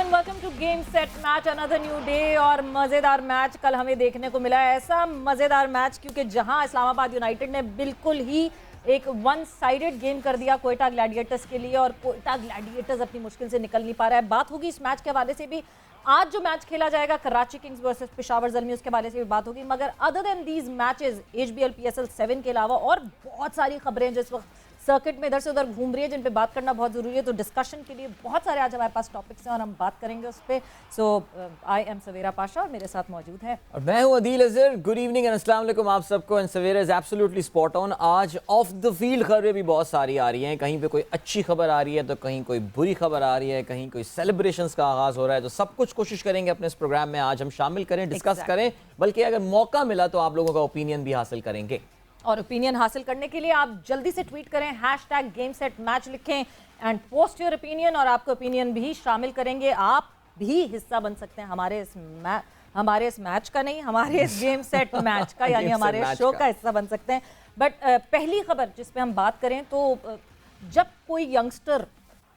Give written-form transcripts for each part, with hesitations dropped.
And welcome to game set match another new day. और मज़ेदार match कल हमें देखने को मिला है। ऐसा मज़ेदार मैच क्योंकि जहां इस्लामाबाद यूनाइटेड ने बिल्कुल ही एक वन साइडेड गेम कर दिया कोयटा ग्लैडिएटर्स के लिए, और कोयटा ग्लैडिएटर्स अपनी मुश्किल से निकल नहीं पा रहा है। बात होगी इस मैच के हवाले से भी। आज जो मैच खेला जाएगा कराची किंग्स वर्सेस पेशावर ज़ल्मी, उसके बारे से भी बात होगी। मगर other than these matches HBL PSL 7 के अलावा और बहुत सारी खबरें जिस वक्त सर्किट में इधर से उधर घूम रही है, जिन पे बात करना बहुत ज़रूरी है। तो डिस्कशन के लिए बहुत सारे आज हमारे पास टॉपिक्स हैं और हम बात करेंगे उस पर। सो आई एम सवेरा पाशा और मेरे साथ मौजूद है, और मैं हूं Adeel Azhar. Good evening and अस्सलाम वालेकुम आप सबको। And Savera is absolutely spot on. आज ऑफ द फील्ड खबरें भी बहुत सारी आ रही हैं। कहीं पे कोई अच्छी खबर आ रही है तो कहीं कोई बुरी खबर आ रही है, कहीं कोई सेलिब्रेशंस का आगाज़ हो रहा है। तो सब कुछ कोशिश करेंगे अपने इस प्रोग्राम में आज हम शामिल करें, डिस्कस करें, बल्कि अगर मौका मिला तो आप लोगों का ओपिनियन भी हासिल करेंगे। और ओपिनियन हासिल करने के लिए आप जल्दी से ट्वीट करें, #GameSetMatch लिखें एंड पोस्ट योर ओपिनियन, और आपका ओपिनियन भी शामिल करेंगे। आप भी हिस्सा बन सकते हैं हमारे इस मैच का, नहीं हमारे इस गेम सेट मैच का यानी हमारे शो का हिस्सा बन सकते हैं। बट पहली खबर जिस पे हम बात करें तो जब कोई यंगस्टर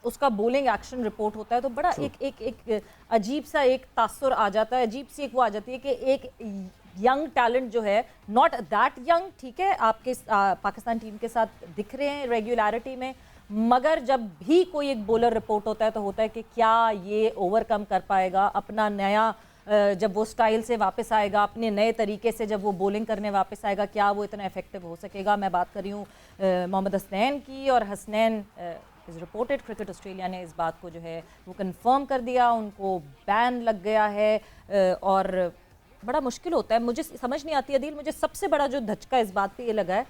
उसका बोलिंग एक्शन रिपोर्ट होता है तो बड़ा एक अजीब सा एक तासुर आ जाता है, अजीब सी एक वो आ जाती है कि एक यंग टैलेंट जो है, नॉट दैट यंग, ठीक है, आपके पाकिस्तान टीम के साथ दिख रहे हैं रेगुलरिटी में, मगर जब भी कोई एक बॉलर रिपोर्ट होता है तो होता है कि क्या ये ओवरकम कर पाएगा अपना नया, जब वो स्टाइल से वापस आएगा, अपने नए तरीके से जब वो बॉलिंग करने वापस आएगा, क्या वो इतना इफेक्टिव हो सकेगा। मैं बात कर रही हूँ मोहम्मद हसनैन की, और Hasnain is reported cricket Australia ने इस बात को जो है वो कंफर्म कर दिया, उनको बैन लग गया है। और बड़ा मुश्किल होता है, मुझे समझ नहीं आती अदील, मुझे सबसे बड़ा जो धचका इस बात पे ये लगा है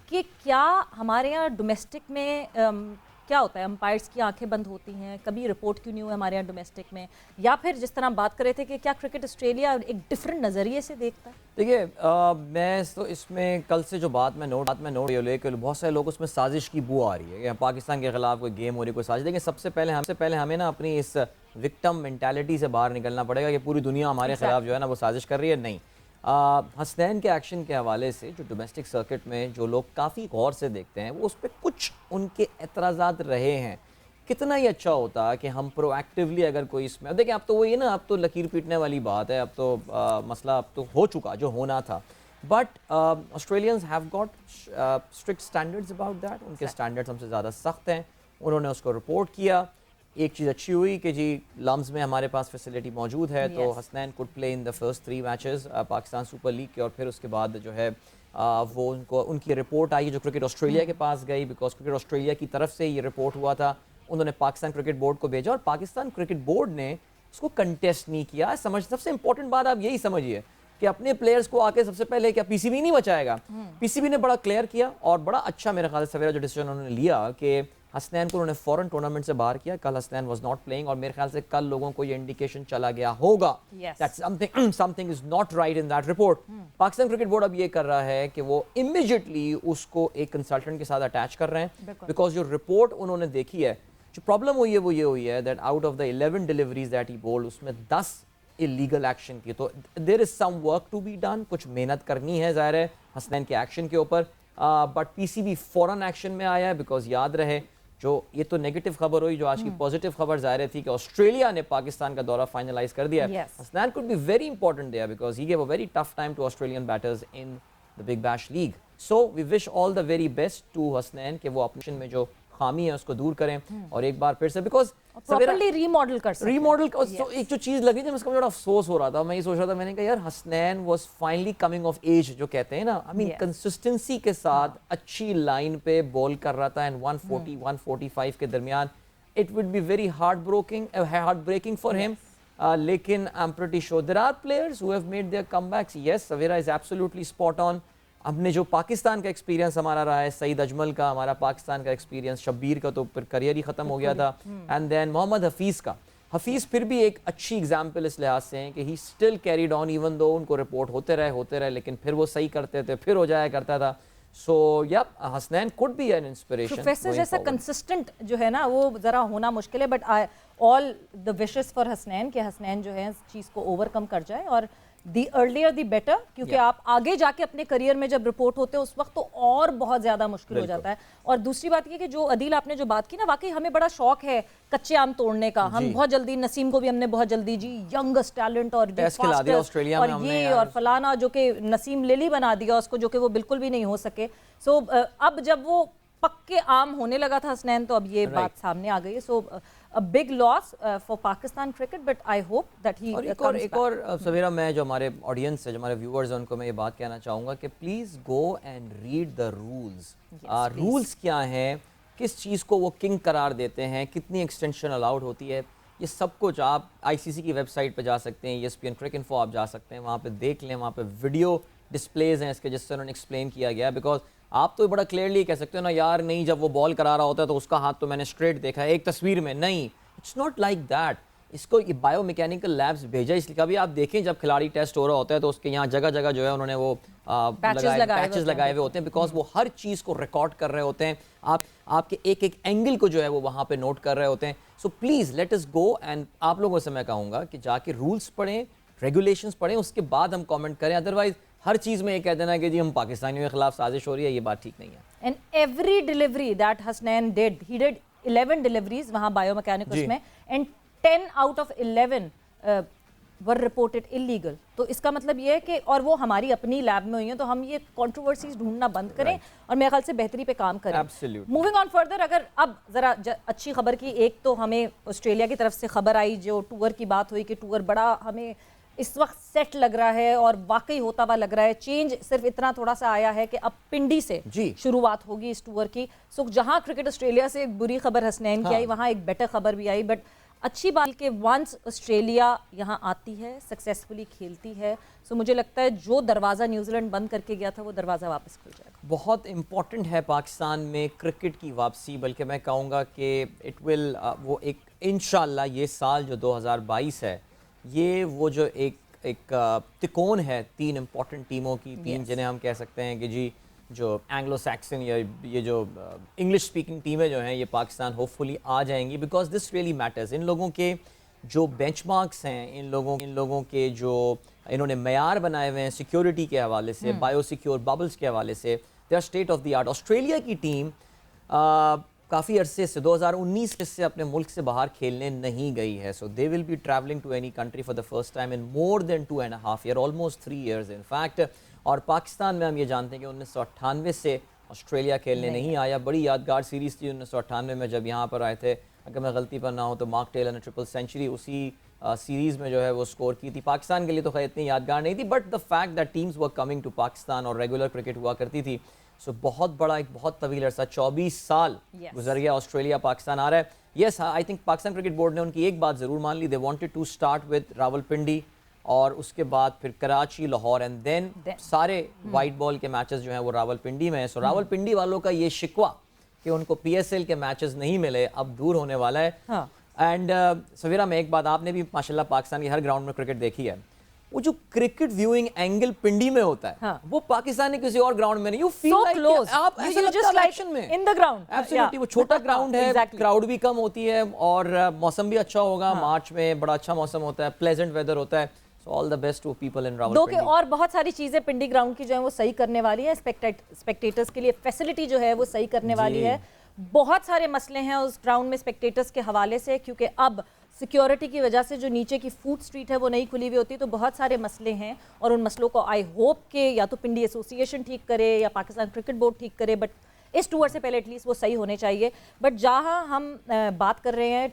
कि क्या हमारे यहाँ डोमेस्टिक में क्या होता है, अंपायर्स की आंखें बंद होती हैं, कभी रिपोर्ट क्यों नहीं हुआ हमारे यहाँ डोमेस्टिक में, या फिर जिस तरह हम बात कर रहे थे कि क्या क्रिकेट ऑस्ट्रेलिया एक डिफरेंट नज़रिए से देखता है। देखिए मैं तो इसमें कल से जो बात मैं नोट कि बहुत सारे लोग उसमें साजिश की बू आ रही है कि पाकिस्तान के खिलाफ कोई गेम हो रही, कोई साजिश। देखिए सबसे पहले हमें ना अपनी इस विक्टिम मेंटालिटी से बाहर निकलना पड़ेगा कि पूरी दुनिया हमारे खिलाफ जो है ना वो साजिश कर रही है। नहीं, हसनैन के एक्शन के हवाले से जो डोमेस्टिक सर्किट में जो लोग काफ़ी गौर से देखते हैं वो उस पर कुछ उनके एतराज़ात रहे हैं। कितना ही अच्छा होता कि हम प्रोएक्टिवली अगर कोई इसमें, देखिए अब तो वही है ना, अब तो लकीर पीटने वाली बात है, अब तो मसला अब तो हो चुका जो होना था। But Australians have got strict standards about that. उनके स्टैंडर्ड्स हमसे ज़्यादा सख्त हैं। उन्होंने उसको रिपोर्ट किया। एक चीज़ अच्छी हुई कि जी लम्स में हमारे पास फैसिलिटी मौजूद है, तो Hasnain could play in the first 3 matches Pakistan super league के, और फिर उसके बाद जो है वो उनकी रिपोर्ट आई जो क्रिकेट ऑस्ट्रेलिया के पास गई, बिकॉज क्रिकेट ऑस्ट्रेलिया की तरफ से ये रिपोर्ट हुआ था। उन्होंने पाकिस्तान क्रिकेट बोर्ड को भेजा और पाकिस्तान क्रिकेट बोर्ड ने उसको कंटेस्ट नहीं किया। सबसे इंपॉर्टेंट बात आप यही समझिए कि अपने प्लेयर्स को आके सबसे पहले क्या PCB नहीं बचाएगा। PCB ने बड़ा क्लियर किया और बड़ा अच्छा मेरे ख्याल से सवेरा जो डिसीजन उन्होंने लिया कि हसनैन को उन्होंने फॉरेन टूर्नामेंट से बाहर किया। कल हसनैन वाज नॉट प्लेइंग और मेरे ख्याल से कल लोगों को ये इंडिकेशन चला गया होगा that something is not right in that report. Pakistan cricket board अब ये कर रहा है कि वो इमीडिएटली उसको एक कंसल्टेंट के साथ अटैच कर रहे हैं, बिकॉज जो रिपोर्ट उन्होंने देखी है, जो प्रॉब्लम हुई है वो ये हुई है that out of the 11 deliveries that he bowled उसमें 10 इलीगल एक्शन की। तो there is some work to be done, कुछ मेहनत करनी है ज़ाहिर है हसनैन के एक्शन के ऊपर। बट PCB फौरन एक्शन में आया है, बिकॉज याद रहे जो ये तो नेगेटिव खबर हुई, जो आज की पॉजिटिव खबर ज़ाहिर थी कि ऑस्ट्रेलिया ने पाकिस्तान का दौरा फाइनलाइज कर दिया है। Hasnain could be very important there because he gave a very tough time to Australian batters in the Big Bash League. So we wish all the very best to Hasnain कि वो अपने में जो खामी है उसको दूर करें और एक बार फिर से बिकॉज प्रॉपर्ली रीमॉडल कर सकें। एक जो चीज़ लगी थी उसका मुझे बड़ा अफसोस हो रहा था। मैं ये सोच रहा था, मैंने कहा यार Hasnain was finally coming off as जो कहते हैं ना, आई मीन कंसिस्टेंसी के साथ अच्छी लाइन पे बॉल कर रहा था एंड 140 145 के दरमियान it would be very heartbreaking for him. लेकिन I am pretty sure there are players who have made their comebacks. Yes, Savera is absolutely spot on. हमने जो पाकिस्तान का एक्सपीरियंस हमारा रहा है, सईद अजमल का हमारा पाकिस्तान का एक्सपीरियंस, शब्बीर का तो फिर करियर ही ख़त्म हो गया था, एंड देन मोहम्मद हफीज़ फिर भी एक अच्छी एग्जाम्पल इस लिहाज से हैं कि he still carried on even though उनको रिपोर्ट होते रहे लेकिन फिर वो सही करते थे, फिर हो जाया करता था। सो या Hasnain could B an inspiration. Professor जैसा कंसिस्टेंट जो है ना वो ज़रा होना मुश्किल है, but all the wishes for Hasnain कि हसनैन जो है इस चीज़ को ओवरकम कर जाए और दी अर्लियर दी बेटर, क्योंकि आप आगे जाके अपने करियर में जब रिपोर्ट होते हो उस वक्त तो और बहुत ज़्यादा मुश्किल हो जाता है। और दूसरी बात ये कि जो अदील आपने जो बात की ना, वाकई हमें बड़ा शौक है कच्चे आम तोड़ने का। हम बहुत जल्दी, नसीम को भी हमने बहुत जल्दी जी यंगेस्ट टैलेंट और ऑस्ट्रेलिया में और ये और फलाना, जो कि नसीम लिली बना दिया उसको, जो कि वो बिल्कुल भी नहीं हो सके। सो अब जब वो पक्के आम होने लगा था हसनैन, तो अब ये बात सामने आ गई है। सो a big loss for Pakistan cricket, but I hope that he एक और सवेरा, मैं जो हमारे ऑडियंस है, जो हमारे व्यूअर्स हैं, उनको मैं ये बात कहना चाहूँगा कि please go and read the rules. Rules क्या हैं, किस चीज़ को वो किंग करार देते हैं, कितनी एक्सटेंशन अलाउड होती है, ये सब कुछ आप ICC की वेबसाइट पे जा सकते हैं, ESPN क्रिक इन्फो आप जा सकते हैं, वहाँ पे देख लें। वहाँ पे वीडियो डिस्प्लेज हैं इसके, जिससे उन्होंने एक्सप्लेन किया गया। बिकॉज आप तो बड़ा क्लियरली कह सकते हो ना, यार नहीं, जब वो बॉल करा रहा होता है तो उसका हाथ तो मैंने स्ट्रेट देखा है एक तस्वीर में, नहीं, इट्स नॉट लाइक दैट। इसको ये बायोमैकेनिकल लैब्स भेजा, इसलिए कभी आप देखें जब खिलाड़ी टेस्ट हो रहा होता है तो उसके यहाँ जगह जगह जो है उन्होंने वो पैचेस लगाए हुए होते हैं, बिकॉज वो हर चीज़ को रिकॉर्ड कर रहे होते हैं। आपके एक एक एंगल को जो है वो वहाँ पे नोट कर रहे होते हैं। So please let us go, and आप लोगों से मैं कहूँगा कि जाके रूल्स पढ़ें, रेगुलेशंस पढ़ें, उसके बाद हम कमेंट करें। अदरवाइज हर चीज़ में ये कह देना कि जी हम पाकिस्तानियों के खिलाफ साजिश हो रही है, ये बात ठीक नहीं है। And every delivery that Hasnain did, he did 11 deliveries वहाँ बायोमैकेनिक्स में, and 10 out of 11 were reported illegal. तो इसका मतलब ये है कि, और वो हमारी अपनी लैब में हुई हैं, तो हम ये कंट्रोवर्सीज ढूंढना बंद करें और मेरे ख्याल से बेहतरी पे काम करें। मूविंग ऑन फर्दर, अगर अब जरा अच्छी खबर की, एक तो हमें ऑस्ट्रेलिया की तरफ से खबर आई, जो टूर की बात हुई कि टूर बड़ा हमें इस वक्त सेट लग रहा है और वाकई होता हुआ लग रहा है। चेंज सिर्फ इतना थोड़ा सा आया है कि अब पिंडी से शुरुआत होगी इस टूर की। सो जहां क्रिकेट ऑस्ट्रेलिया से एक बुरी खबर हसनैन की आई, वहां एक बेटर खबर भी आई। बट अच्छी बात कि वंस ऑस्ट्रेलिया यहाँ आती है, सक्सेसफुली खेलती है, सो मुझे लगता है जो दरवाज़ा न्यूजीलैंड बंद करके गया था वो दरवाज़ा वापस खुल जाएगा। बहुत इंपॉर्टेंट है पाकिस्तान में क्रिकेट की वापसी, बल्कि मैं कहूँगा कि इट विल वो एक इंशाल्लाह ये साल जो 2022 है, ये वो जो एक तिकोन है तीन इंपॉर्टेंट टीमों की, तीन जिन्हें हम कह सकते हैं कि जी जो एंग्लो सैक्सन या ये जो इंग्लिश स्पीकिंग टीमें जो हैं, ये पाकिस्तान होपफुली आ जाएंगी, बिकॉज दिस रियली मैटर्स। इन लोगों के जो बेंचमार्क्स हैं, इन लोगों के जो इन्होंने मयार बनाए हुए हैं सिक्योरिटी के हवाले से, बायो सिक्योर बबल्स के हवाले से, they are state of the art. Australia की टीम काफ़ी अरसे से 2019 से अपने मुल्क से बाहर खेलने नहीं गई है। So they will be travelling to any country for the first time in more than 2.5 year, almost 3 years in fact. और पाकिस्तान में हम ये जानते हैं कि 1998 से ऑस्ट्रेलिया खेलने नहीं आया। बड़ी यादगार सीरीज़ थी 1998 में जब यहाँ पर आए थे, अगर मैं गलती पर ना हो तो मार्क टेलर ने ट्रिपल सेंचुरी उसी सीरीज़ में जो है वो स्कोर की थी। पाकिस्तान के लिए तो खैर इतनी यादगार नहीं थी, but the fact that teams were coming to Pakistan और रेगुलर क्रिकेट हुआ करती थी। सो बहुत बड़ा, एक बहुत तवील अरसा, 24 साल गुजर गया, ऑस्ट्रेलिया पाकिस्तान आ रहा है। Yes, I think Pakistan cricket board ने उनकी एक बात ज़रूर मान ली, they wanted to start with Rawalpindi और उसके बाद फिर कराची, लाहौर एंड देन सारे वाइट बॉल के मैचेस जो हैं वो रावलपिंडी में है। सो रावलपिंडी वालों का ये शिकवा कि उनको PSL के मैचेस नहीं मिले अब दूर होने वाला है। एंड सवेरा में एक बात, आपने भी माशाल्लाह पाकिस्तान की हर ग्राउंड में क्रिकेट देखी है, वो जो क्रिकेट व्यूइंग एंगल पिंडी में होता है, वो पाकिस्तान के किसी और ग्राउंड में नहीं। यू फील लाइक आप ऐसा लगता है एक्शन में इन द ग्राउंड। एब्सोल्युटली, वो छोटा ग्राउंड है, क्राउड भी कम होती है और मौसम भी अच्छा होगा। मार्च में बड़ा अच्छा मौसम होता है, प्लेजेंट वेदर होता है। So all the best to people in Rawalpindi। और बहुत सारी चीजें पिंडी ग्राउंड की जो है वो सही करने वाली है, स्पेक्टेटर्स के लिए फैसिलिटी जो है वो सही करने वाली है। बहुत सारे मसले हैं उस ग्राउंड में स्पेक्टेटर्स के हवाले से, क्योंकि अब सिक्योरिटी की वजह से जो नीचे की फूड स्ट्रीट है वो नहीं खुली हुई होती, तो बहुत सारे मसले हैं और उन मसलों को आई होप के या तो पिंडी एसोसिएशन ठीक करे या पाकिस्तान क्रिकेट बोर्ड ठीक करे, बट इस टूर से पहले एटलीस्ट वो सही होने चाहिए। बट जहाँ हम बात कर रहे हैं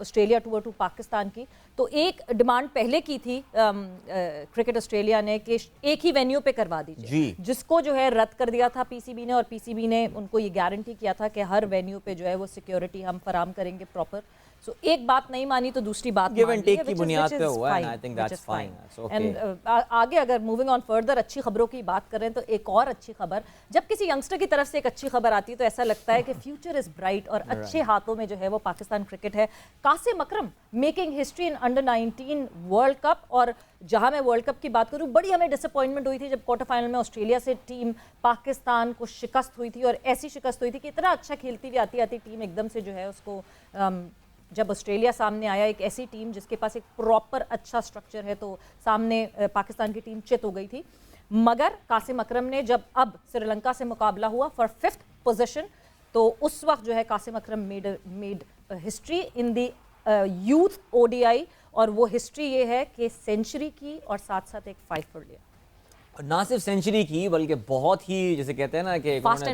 ऑस्ट्रेलिया टूर टू पाकिस्तान की, तो एक डिमांड पहले की थी क्रिकेट ऑस्ट्रेलिया ने कि एक ही वेन्यू पे करवा दीजिए, जिसको जो है रद्द कर दिया था PCB ने, और PCB ने उनको ये गारंटी किया था कि हर वेन्यू पे जो है वो सिक्योरिटी हम फराम करेंगे प्रॉपर। सो एक बात नहीं मानी तो दूसरी बात गिव एंड टेक की बुनियाद पे हुआ है, I think that's fine. And आगे अगर मूविंग ऑन फर्दर अच्छी खबरों की बात करें तो एक और अच्छी खबर, जब किसी यंगस्टर की तरफ से एक अच्छी खबर आती है तो ऐसा लगता है कि फ्यूचर इज ब्राइट और अच्छे हाथों में जो है वो पाकिस्तान क्रिकेट है। Qasim Akram making history in under 19 world cup. और जहां मैं वर्ल्ड कप की बात करूं, बड़ी हमें डिसअपॉइंटमेंट हुई थी जब क्वार्टर फाइनल में ऑस्ट्रेलिया से टीम पाकिस्तान को शिकस्त हुई थी, और ऐसी शिकस्त हुई थी कि इतना अच्छा खेलती हुई आती टीम एकदम से जो है उसको जब ऑस्ट्रेलिया सामने आया, एक ऐसी टीम जिसके पास एक प्रॉपर अच्छा स्ट्रक्चर है, तो सामने पाकिस्तान की टीम चित हो गई थी। मगर कासिम अकरम ने जब अब श्रीलंका से मुकाबला हुआ फॉर 5th पोजीशन, तो उस वक्त जो है Qasim Akram made history in the youth ODI, और वो हिस्ट्री ये है कि सेंचुरी की और साथ साथ एक 5 for लिया। ना सिर्फ सेंचुरी की बल्कि बहुत ही, जैसे कहते हैं ना कि फास्ट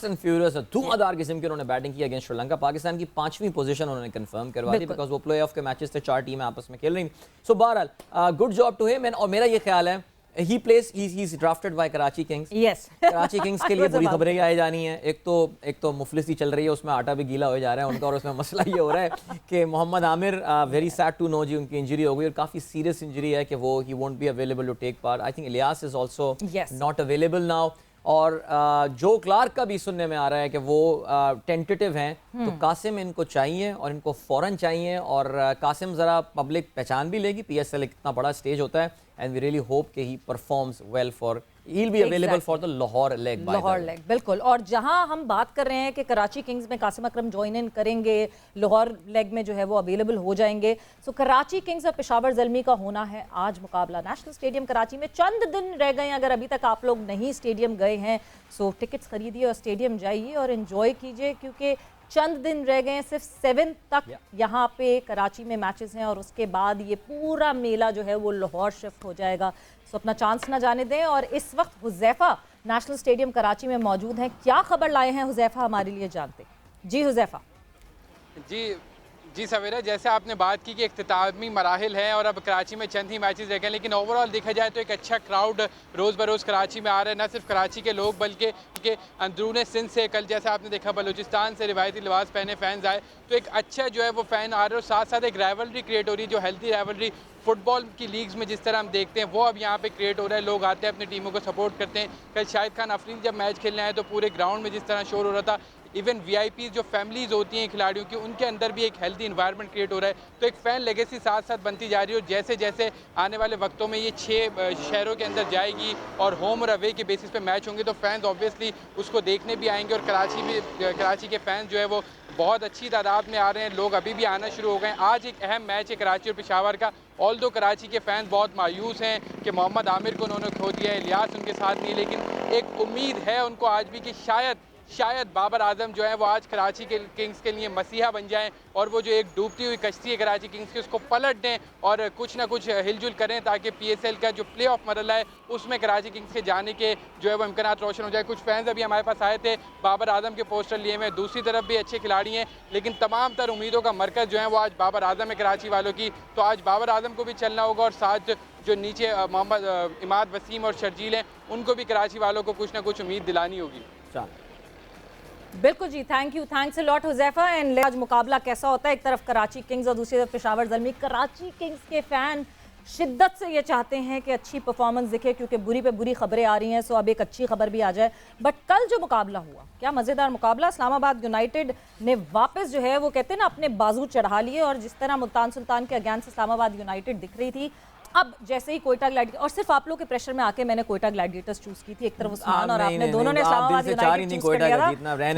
एंड फ्यूरियस धुआंधार किस्म की उन्होंने बैटिंग की अगेंस्ट श्रीलंका। पाकिस्तान की 5वीं पोजीशन उन्होंने कंफर्म करवा दी, बिकॉज वो प्लेऑफ के मैचेस थे, 4 टीमें आपस में खेल रही। सो बहरहाल गुड जॉब टू हिम। और मेरा ये ख्याल है he plays he's drafted by Karachi Kings। yes Karachi Kings के लिए बुरी खबरें आई जानी है। एक तो मुफलिसी चल रही है, उसमें आटा भी गीला हो जा रहा है उनका, और उसमें मसला ये हो रहा है कि Mohammad Amir, very sad to know जी, उनकी इंजरी हो गई और काफ़ी सीरियस इंजरी है कि वो he won't be available to take part. I think Ilyas is also not available now. और जो क्लार्क का भी सुनने में आ रहा है कि वो टेंटेटिव हैं, तो कासिम इनको चाहिए और इनको फ़ौरन चाहिए। और कासिम ज़रा पब्लिक पहचान भी लेगी, PSL एक इतना बड़ा स्टेज होता है, एंड वी रियली होप कि he performs well for, he'll be available for the Lahore leg। Lahore leg, बिल्कुल। और जहां हम बात कर रहे हैं कि कराची किंग्स में कासिम अकरम ज्वाइन इन करेंगे, लाहौर लेग में जो है वो अवेलेबल हो जाएंगे। सो कराची किंग्स और पेशावर ज़ल्मी का होना है आज मुकाबला नेशनल स्टेडियम कराची में। चंद दिन रह गए हैं, अगर अभी तक आप लोग नहीं स्टेडियम गए हैं, सो टिकट्स खरीदिए और स्टेडियम जाइए और एंजॉय कीजिए, क्योंकि चंद दिन रह गए हैं, सिर्फ 7 तक यहाँ पे कराची में मैचेस हैं, और उसके बाद ये पूरा मेला जो है वो लाहौर शिफ्ट हो जाएगा। सो अपना चांस ना जाने दें। और इस वक्त हुज़ैफा नेशनल स्टेडियम कराची में मौजूद हैं। क्या खबर लाए हैं हुज़ैफा हमारे लिए, जानते जी हुज़ैफा। जी सवेरा, जैसे आपने बात की कि इख्तितामी मराहिल हैं और अब कराची में चंद ही मैचेस रह गए, लेकिन ओवरऑल देखा जाए तो एक अच्छा क्राउड रोज़ बरोज़ कराची में आ रहा है। न सिर्फ कराची के लोग बल्कि अंदरून सिंध से, कल जैसे आपने देखा बलूचिस्तान से रिवायती लिबास पहने फैंस आए, तो एक अच्छा जो है वो फ़ैन आ रहे हैं। और साथ साथ एक राइवलरी क्रिएट हो रही है, जो हेल्थी राइवलरी फुटबॉल की लीग्स में जिस तरह हम देखते हैं, वो अब यहाँ पे क्रिएट हो रहा है। लोग आते हैं, अपनी टीमों को सपोर्ट करते हैं। कल शाहिद खान अफरीदी जब मैच खेलने आए तो पूरे ग्राउंड में जिस तरह शोर हो रहा था, इवन VIP जो फैमिलीज होती हैं खिलाड़ियों की, उनके अंदर भी एक हेल्थी इन्वायरमेंट क्रिएट हो रहा है। तो एक फ़ैन लेगेसी साथ साथ बनती जा रही है। और जैसे जैसे आने वाले वक्तों में ये 6 शहरों के अंदर जाएगी और होम और अवे के बेसिस पे मैच होंगे, तो फैंस ऑब्वियसली उसको देखने भी आएंगे। और कराची के फैंस जो है वो बहुत अच्छी तादाद में आ रहे हैं। लोग अभी भी आना शुरू हो गए हैं। आज एक अहम मैच है कराची और पेशावर का। ऑल्दो कराची के फैंस बहुत मायूस हैं कि मोहम्मद आमिर को उन्होंने खो दिया है, इलियास उनके साथ नहीं, लेकिन एक उम्मीद है उनको आज भी कि शायद बाबर आजम जो है वो आज कराची के किंग्स के लिए मसीहा बन जाएं, और वो जो एक डूबती हुई कश्ती है कराची किंग्स की, उसको पलट दें और कुछ ना कुछ हिलजुल करें, ताकि PSL का जो प्ले ऑफ मरला है उसमें कराची किंग्स के जाने के जो है वो इम्कानात रोशन हो जाए। कुछ फैंस अभी हमारे पास आए थे, बाबर आजम के पोस्टर लिए हुए। दूसरी तरफ भी अच्छे खिलाड़ी हैं, लेकिन तमाम तर उम्मीदों का मरकज़ जो है वो आज बाबर आजम है कराची वालों की। तो आज बाबर आजम को भी चलना होगा, और साथ जो नीचे मोहम्मद इमाद वसीम और शर्जील हैं, उनको भी कराची वालों को कुछ ना कुछ उम्मीद दिलानी होगी। बिल्कुल जी, thank you, thanks a lot Huzaifa. And आज मुकाबला कैसा होता है, एक तरफ कराची किंग्स और दूसरी तरफ पेशावर ज़ल्मी। कराची किंग्स के फैन शिद्दत से ये चाहते हैं कि अच्छी परफॉर्मेंस दिखे, क्योंकि बुरी पे बुरी खबरें आ रही हैं। सो अब एक अच्छी खबर भी आ जाए। बट कल जो मुकाबला हुआ, क्या मज़ेदार मुकाबला। इस्लामाबाद यूनाइटेड ने वापस जो है वो कहते हैं ना अपने बाजू चढ़ा लिए, और जिस तरह मुल्तान सुल्तान के अगेंस्ट इस्लामाबाद यूनाइटेड दिख रही थी, अब जैसे ही कोयटा ग्लैडिएटर्स, और सिर्फ आप लोग के प्रेशर में आके मैंने कोयटा ग्लैडिएटर्स चूज की थी। एक तरफ उस्मान और आपने दोनों ने इस्लामाबाद यूनाइटेड चूज कर लिया था,